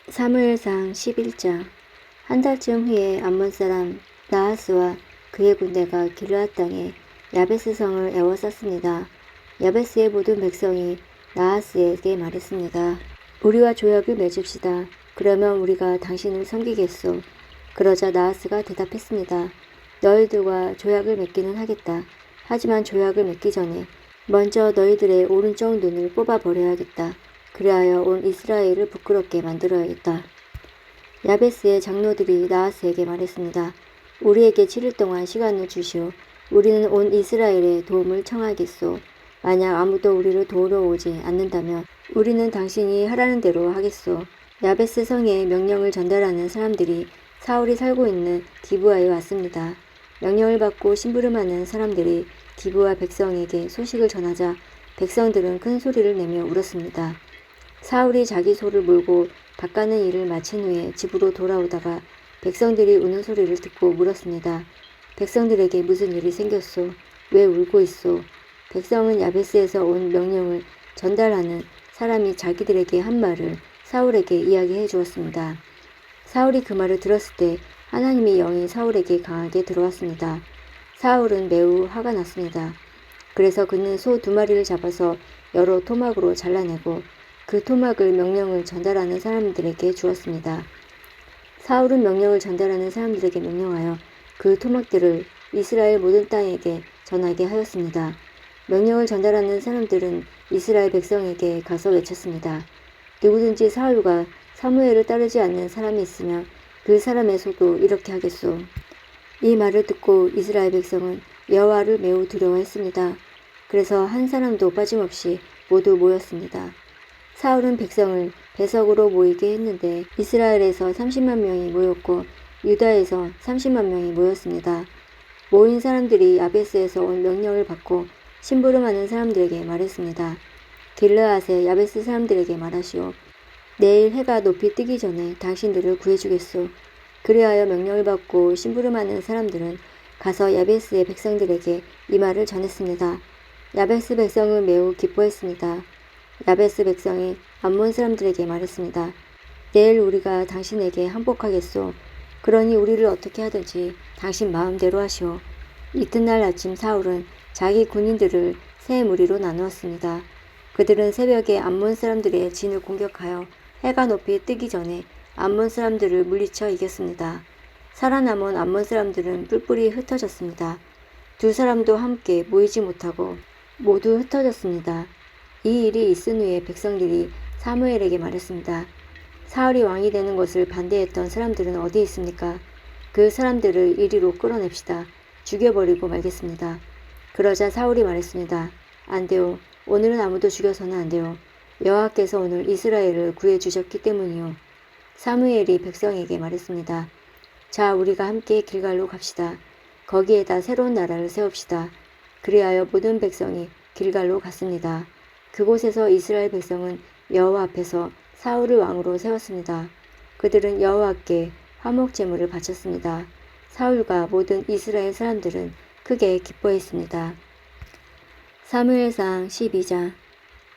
사무엘상 11장. 한 달쯤 후에 암몬 사람 나하스와 그의 군대가 길르앗 땅에 야베스 성을 에워쌌습니다. 야베스의 모든 백성이 나하스에게 말했습니다. 우리와 조약을 맺읍시다. 그러면 우리가 당신을 섬기겠소. 그러자 나하스가 대답했습니다. 너희들과 조약을 맺기는 하겠다. 하지만 조약을 맺기 전에 먼저 너희들의 오른쪽 눈을 뽑아버려야겠다. 그리하여 온 이스라엘을 부끄럽게 만들어야겠다. 야베스의 장로들이 나하스에게 말했습니다. 우리에게 7일 동안 시간을 주시오. 우리는 온 이스라엘의 도움을 청하겠소. 만약 아무도 우리를 도우러 오지 않는다면 우리는 당신이 하라는 대로 하겠소. 야베스 성에 명령을 전달하는 사람들이 사울이 살고 있는 기브아에 왔습니다. 명령을 받고 심부름하는 사람들이 기브아 백성에게 소식을 전하자 백성들은 큰 소리를 내며 울었습니다. 사울이 자기 소를 몰고 닦아는 일을 마친 후에 집으로 돌아오다가 백성들이 우는 소리를 듣고 물었습니다. 백성들에게 무슨 일이 생겼소? 왜 울고 있소? 백성은 야베스에서 온 명령을 전달하는 사람이 자기들에게 한 말을 사울에게 이야기해 주었습니다. 사울이 그 말을 들었을 때 하나님의 영이 사울에게 강하게 들어왔습니다. 사울은 매우 화가 났습니다. 그래서 그는 소 2마리를 잡아서 여러 토막으로 잘라내고 그 토막을 명령을 전달하는 사람들에게 주었습니다. 사울은 명령을 전달하는 사람들에게 명령하여 그 토막들을 이스라엘 모든 땅에게 전하게 하였습니다. 명령을 전달하는 사람들은 이스라엘 백성에게 가서 외쳤습니다. 누구든지 사울과 사무엘을 따르지 않는 사람이 있으면 그 사람의 소도 이렇게 하겠소. 이 말을 듣고 이스라엘 백성은 여호와를 매우 두려워했습니다. 그래서 한 사람도 빠짐없이 모두 모였습니다. 사울은 백성을 배석으로 모이게 했는데 이스라엘에서 30만 명이 모였고 유다에서 30만 명이 모였습니다. 모인 사람들이 야베스에서 온 명령을 받고 심부름하는 사람들에게 말했습니다. 길르앗의 야베스 사람들에게 말하시오. 내일 해가 높이 뜨기 전에 당신들을 구해주겠소. 그리하여 명령을 받고 심부름하는 사람들은 가서 야베스의 백성들에게 이 말을 전했습니다. 야베스 백성은 매우 기뻐했습니다. 야베스 백성이 암몬 사람들에게 말했습니다. 내일 우리가 당신에게 항복하겠소. 그러니 우리를 어떻게 하든지 당신 마음대로 하시오. 이튿날 아침 사울은 자기 군인들을 세 무리로 나누었습니다. 그들은 새벽에 암몬 사람들의 진을 공격하여 해가 높이 뜨기 전에 암몬 사람들을 물리쳐 이겼습니다. 살아남은 암몬 사람들은 뿔뿔이 흩어졌습니다. 2사람도 함께 모이지 못하고 모두 흩어졌습니다. 이 일이 있은 후에 백성들이 사무엘에게 말했습니다. 사울이 왕이 되는 것을 반대했던 사람들은 어디 있습니까? 그 사람들을 이리로 끌어냅시다. 죽여버리고 말겠습니다. 그러자 사울이 말했습니다. 안 돼요. 오늘은 아무도 죽여서는 안 돼요. 여호와께서 오늘 이스라엘을 구해주셨기 때문이요. 사무엘이 백성에게 말했습니다. 자, 우리가 함께 길갈로 갑시다. 거기에다 새로운 나라를 세웁시다. 그리하여 모든 백성이 길갈로 갔습니다. 그곳에서 이스라엘 백성은 여호와 앞에서 사울을 왕으로 세웠습니다. 그들은 여호와께 화목 제물을 바쳤습니다. 사울과 모든 이스라엘 사람들은 크게 기뻐했습니다. 사무엘상 12장.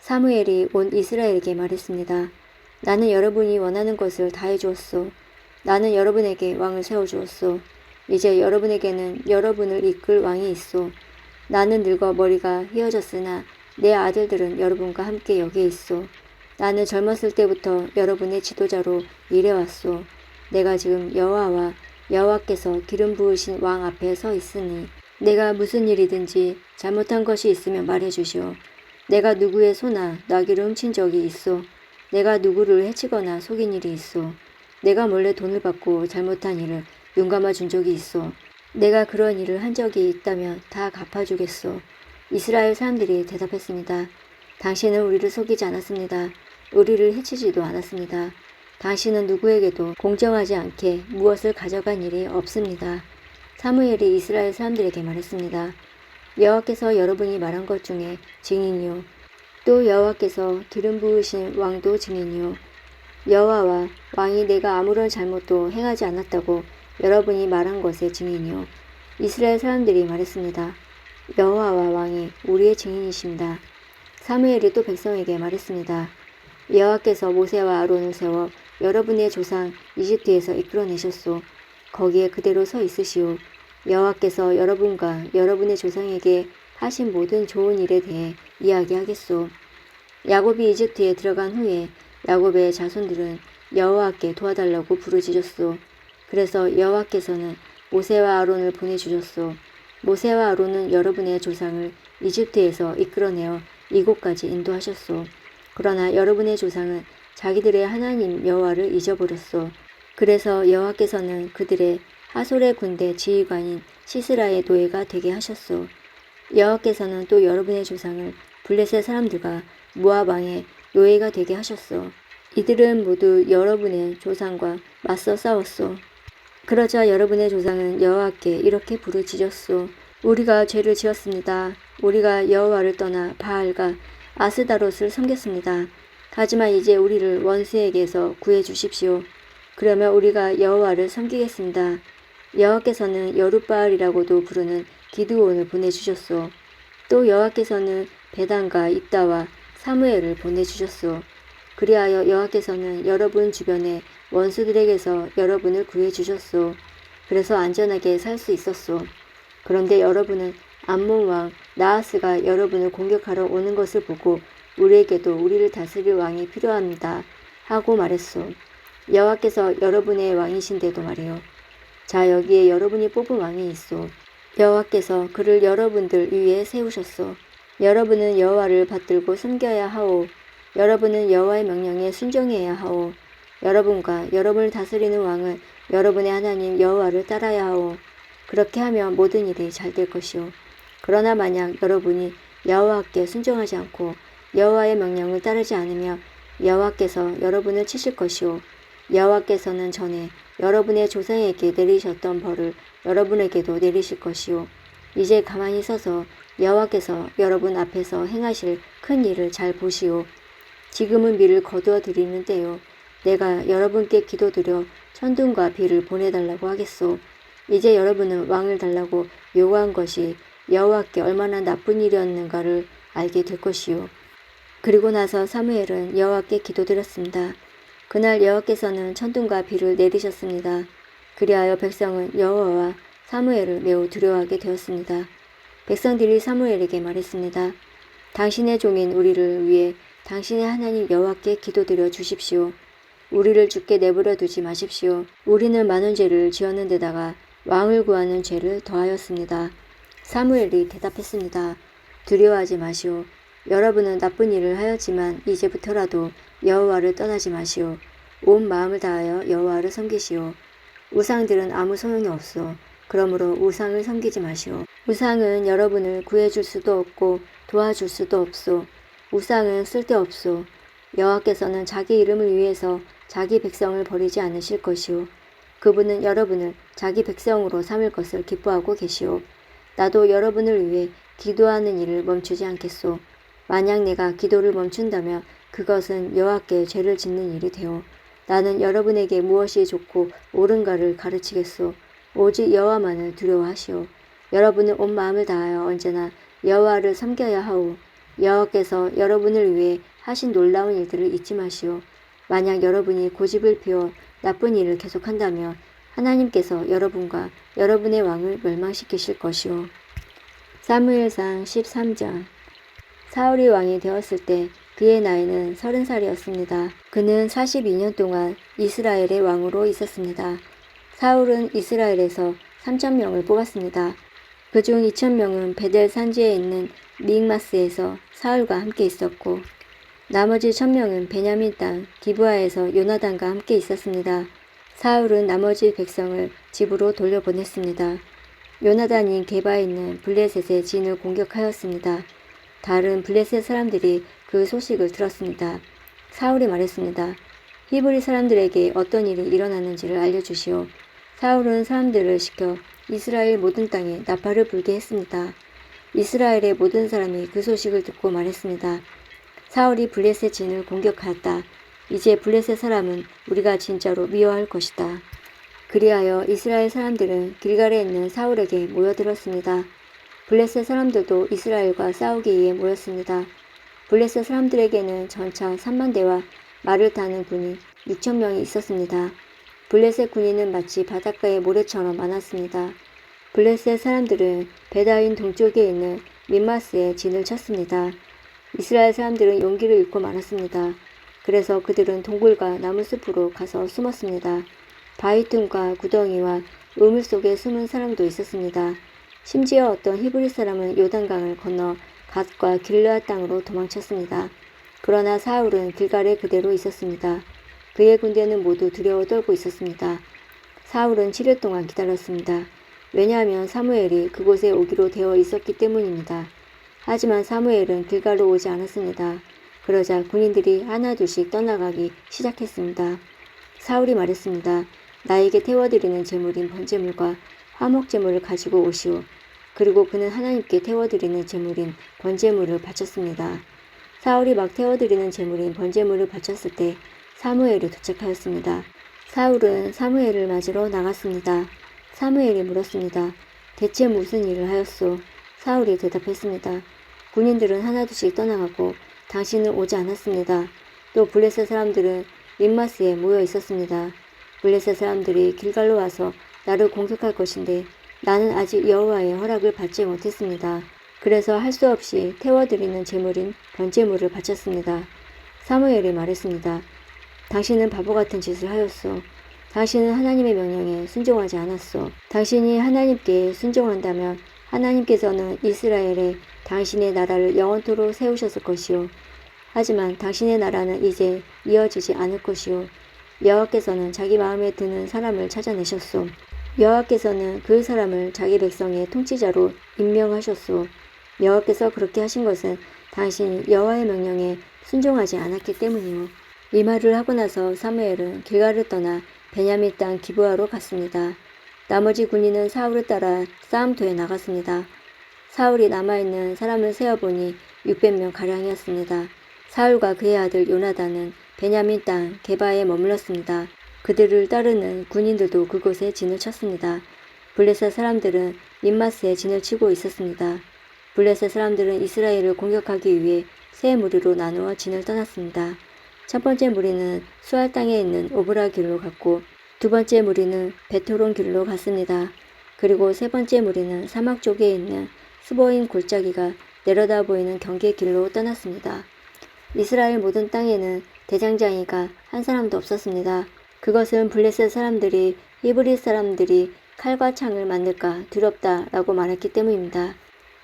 사무엘이 온 이스라엘에게 말했습니다. 나는 여러분이 원하는 것을 다 해주었소. 나는 여러분에게 왕을 세워주었소. 이제 여러분에게는 여러분을 이끌 왕이 있소. 나는 늙어 머리가 휘어졌으나 내 아들들은 여러분과 함께 여기에 있소. 나는 젊었을 때부터 여러분의 지도자로 일해왔소. 내가 지금 여호와와 여호와께서 기름 부으신 왕 앞에 서 있으니 내가 무슨 일이든지 잘못한 것이 있으면 말해주시오. 내가 누구의 소나 나귀를 훔친 적이 있소. 내가 누구를 해치거나 속인 일이 있소. 내가 몰래 돈을 받고 잘못한 일을 눈감아 준 적이 있소. 내가 그런 일을 한 적이 있다면 다 갚아주겠소. 이스라엘 사람들이 대답했습니다. 당신은 우리를 속이지 않았습니다. 우리를 해치지도 않았습니다. 당신은 누구에게도 공정하지 않게 무엇을 가져간 일이 없습니다. 사무엘이 이스라엘 사람들에게 말했습니다. 여호와께서 여러분이 말한 것 중에 증인이요. 또 여호와께서 기름 부으신 왕도 증인이요. 여호와와 왕이 내가 아무런 잘못도 행하지 않았다고 여러분이 말한 것의 증인이요. 이스라엘 사람들이 말했습니다. 여호와와 왕이 우리의 증인이십니다. 사무엘이 또 백성에게 말했습니다. 여호와께서 모세와 아론을 세워 여러분의 조상 이집트에서 이끌어내셨소. 거기에 그대로 서 있으시오. 여호와께서 여러분과 여러분의 조상에게 하신 모든 좋은 일에 대해 이야기하겠소. 야곱이 이집트에 들어간 후에 야곱의 자손들은 여호와께 도와달라고 부르짖었소. 그래서 여호와께서는 모세와 아론을 보내주셨소. 모세와 아론은 여러분의 조상을 이집트에서 이끌어내어 이곳까지 인도하셨소. 그러나 여러분의 조상은 자기들의 하나님 여호와를 잊어버렸소. 그래서 여호와께서는 그들의 하솔의 군대 지휘관인 시스라의 노예가 되게 하셨소. 여호와께서는 또 여러분의 조상을 블레셋 사람들과 모압 왕의 노예가 되게 하셨소. 이들은 모두 여러분의 조상과 맞서 싸웠소. 그러자 여러분의 조상은 여호와께 이렇게 부르짖었소. 우리가 죄를 지었습니다. 우리가 여호와를 떠나 바알과 아스다롯을 섬겼습니다. 하지만 이제 우리를 원수에게서 구해 주십시오. 그러면 우리가 여호와를 섬기겠습니다. 여호와께서는 여룻바알이라고도 부르는 기드온을 보내주셨소. 또 여호와께서는 베단과 입다와 사무엘을 보내주셨소. 그리하여 여호와께서는 여러분 주변의 원수들에게서 여러분을 구해주셨소. 그래서 안전하게 살 수 있었소. 그런데 여러분은 암몬 왕 나하스가 여러분을 공격하러 오는 것을 보고 우리에게도 우리를 다스릴 왕이 필요합니다 하고 말했소. 여호와께서 여러분의 왕이신데도 말이요. 자, 여기에 여러분이 뽑은 왕이 있소. 여호와께서 그를 여러분들 위에 세우셨소. 여러분은 여호와를 받들고 섬겨야 하오. 여러분은 여호와의 명령에 순종해야 하오. 여러분과 여러분을 다스리는 왕은 여러분의 하나님 여호와를 따라야 하오. 그렇게 하면 모든 일이 잘 될 것이오. 그러나 만약 여러분이 여호와께 순종하지 않고 여호와의 명령을 따르지 않으면 여호와께서 여러분을 치실 것이오. 여호와께서는 전에 여러분의 조상에게 내리셨던 벌을 여러분에게도 내리실 것이오. 이제 가만히 서서 여호와께서 여러분 앞에서 행하실 큰 일을 잘 보시오. 지금은 비를 거두어 드리는 때요. 내가 여러분께 기도드려 천둥과 비를 보내달라고 하겠소. 이제 여러분은 왕을 달라고 요구한 것이 여호와께 얼마나 나쁜 일이었는가를 알게 될 것이요. 그리고 나서 사무엘은 여호와께 기도드렸습니다. 그날 여호와께서는 천둥과 비를 내리셨습니다. 그리하여 백성은 여호와와 사무엘을 매우 두려워하게 되었습니다. 백성들이 사무엘에게 말했습니다. 당신의 종인 우리를 위해 당신의 하나님 여호와께 기도드려 주십시오. 우리를 죽게 내버려 두지 마십시오. 우리는 많은 죄를 지었는데다가 왕을 구하는 죄를 더하였습니다. 사무엘이 대답했습니다. 두려워하지 마시오. 여러분은 나쁜 일을 하였지만 이제부터라도 여호와를 떠나지 마시오. 온 마음을 다하여 여호와를 섬기시오. 우상들은 아무 소용이 없소. 그러므로 우상을 섬기지 마시오. 우상은 여러분을 구해줄 수도 없고 도와줄 수도 없소. 우상은 쓸데없소. 여호와께서는 자기 이름을 위해서 자기 백성을 버리지 않으실 것이오. 그분은 여러분을 자기 백성으로 삼을 것을 기뻐하고 계시오. 나도 여러분을 위해 기도하는 일을 멈추지 않겠소. 만약 내가 기도를 멈춘다면 그것은 여호와께 죄를 짓는 일이 되어 나는 여러분에게 무엇이 좋고 옳은가를 가르치겠소. 오직 여호와만을 두려워하시오. 여러분은 온 마음을 다하여 언제나 여호와를 섬겨야 하오. 여호와께서 여러분을 위해 하신 놀라운 일들을 잊지 마시오. 만약 여러분이 고집을 피워 나쁜 일을 계속한다면 하나님께서 여러분과 여러분의 왕을 멸망시키실 것이오. 사무엘상 13장. 사울이 왕이 되었을 때 그의 나이는 30살이었습니다. 그는 42년 동안 이스라엘의 왕으로 있었습니다. 사울은 이스라엘에서 3,000명을 뽑았습니다. 그중 2,000명은 베델 산지에 있는 믹마스에서 사울과 함께 있었고 나머지 1,000명은 베냐민 땅 기브아에서 요나단과 함께 있었습니다. 사울은 나머지 백성을 집으로 돌려보냈습니다. 요나단이 게바에 있는 블레셋의 진을 공격하였습니다. 다른 블레셋 사람들이 그 소식을 들었습니다. 사울이 말했습니다. 히브리 사람들에게 어떤 일이 일어났는지를 알려주시오. 사울은 사람들을 시켜 이스라엘 모든 땅에 나팔을 불게 했습니다. 이스라엘의 모든 사람이 그 소식을 듣고 말했습니다. 사울이 블레셋 진을 공격하였다. 이제 블레셋 사람은 우리가 진짜로 미워할 것이다. 그리하여 이스라엘 사람들은 길갈에 있는 사울에게 모여들었습니다. 블레셋 사람들도 이스라엘과 싸우기 위해 모였습니다. 블레셋 사람들에게는 전차 3만 대와 말을 타는 군이 6천 명이 있었습니다. 블레셋 군인은 마치 바닷가의 모래처럼 많았습니다. 블레셋 사람들은 베다인 동쪽에 있는 민마스에 진을 쳤습니다. 이스라엘 사람들은 용기를 잃고 말았습니다. 그래서 그들은 동굴과 나무숲으로 가서 숨었습니다. 바위틈과 구덩이와 우물 속에 숨은 사람도 있었습니다. 심지어 어떤 히브리 사람은 요단강을 건너 갓과 길르앗 땅으로 도망쳤습니다. 그러나 사울은 길갈에 그대로 있었습니다. 그의 군대는 모두 두려워 떨고 있었습니다. 사울은 7일 동안 기다렸습니다. 왜냐하면 사무엘이 그곳에 오기로 되어 있었기 때문입니다. 하지만 사무엘은 길갈로 오지 않았습니다. 그러자 군인들이 하나둘씩 떠나가기 시작했습니다. 사울이 말했습니다. 나에게 태워드리는 제물인 번제물과 화목제물을 가지고 오시오. 그리고 그는 하나님께 태워드리는 제물인 번제물을 바쳤습니다. 사울이 막 태워드리는 제물인 번제물을 바쳤을 때 사무엘이 도착하였습니다. 사울은 사무엘을 맞으러 나갔습니다. 사무엘이 물었습니다. 대체 무슨 일을 하였소? 사울이 대답했습니다. 군인들은 하나둘씩 떠나가고 당신은 오지 않았습니다. 또 블레셋 사람들은 민마스에 모여 있었습니다. 블레셋 사람들이 길갈로 와서 나를 공격할 것인데 나는 아직 여호와의 허락을 받지 못했습니다. 그래서 할 수 없이 태워드리는 제물인 번제물을 바쳤습니다. 사무엘이 말했습니다. 당신은 바보 같은 짓을 하였소. 당신은 하나님의 명령에 순종하지 않았소. 당신이 하나님께 순종한다면 하나님께서는 이스라엘에 당신의 나라를 영원토록 세우셨을 것이요. 하지만 당신의 나라는 이제 이어지지 않을 것이요. 여호와께서는 자기 마음에 드는 사람을 찾아내셨소. 여호와께서는 그 사람을 자기 백성의 통치자로 임명하셨소. 여호와께서 그렇게 하신 것은 당신이 여호와의 명령에 순종하지 않았기 때문이요. 이 말을 하고 나서 사무엘은 길갈을 떠나 베냐민 땅 기브아로 갔습니다. 나머지 군인은 사울을 따라 싸움터에 나갔습니다. 사울이 남아있는 사람을 세어보니 600명 가량이었습니다. 사울과 그의 아들 요나단은 베냐민 땅 게바에 머물렀습니다. 그들을 따르는 군인들도 그곳에 진을 쳤습니다. 블레셋 사람들은 민마스에 진을 치고 있었습니다. 블레셋 사람들은 이스라엘을 공격하기 위해 세 무리로 나누어 진을 떠났습니다. 첫 번째 무리는 수알 땅에 있는 오브라 길로 갔고 두 번째 무리는 베토론 길로 갔습니다. 그리고 세 번째 무리는 사막 쪽에 있는 스보임 골짜기가 내려다 보이는 경계 길로 떠났습니다. 이스라엘 모든 땅에는 대장장이가 한 사람도 없었습니다. 그것은 블레셋 사람들이 히브리 사람들이 칼과 창을 만들까 두렵다라고 말했기 때문입니다.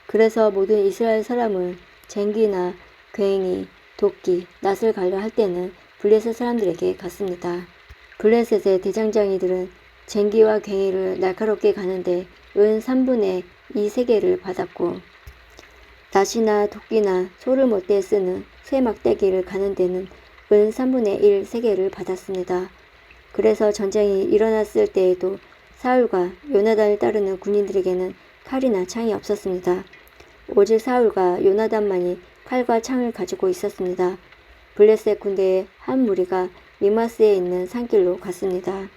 그래서 모든 이스라엘 사람은 쟁기나 괭이, 도끼, 낫을 갈려 할 때는 블레셋 사람들에게 갔습니다. 블레셋의 대장장이들은 쟁기와 괭이를 날카롭게 가는데 은 3분의 2 세개를 받았고 낫이나 도끼나 소를 못대 쓰는 쇠 막대기를 가는 데는 은 3분의 1 세개를 받았습니다. 그래서 전쟁이 일어났을 때에도 사울과 요나단을 따르는 군인들에게는 칼이나 창이 없었습니다. 오직 사울과 요나단만이 칼과 창을 가지고 있었습니다. 블레셋 군대의 한 무리가 미마스에 있는 산길로 갔습니다.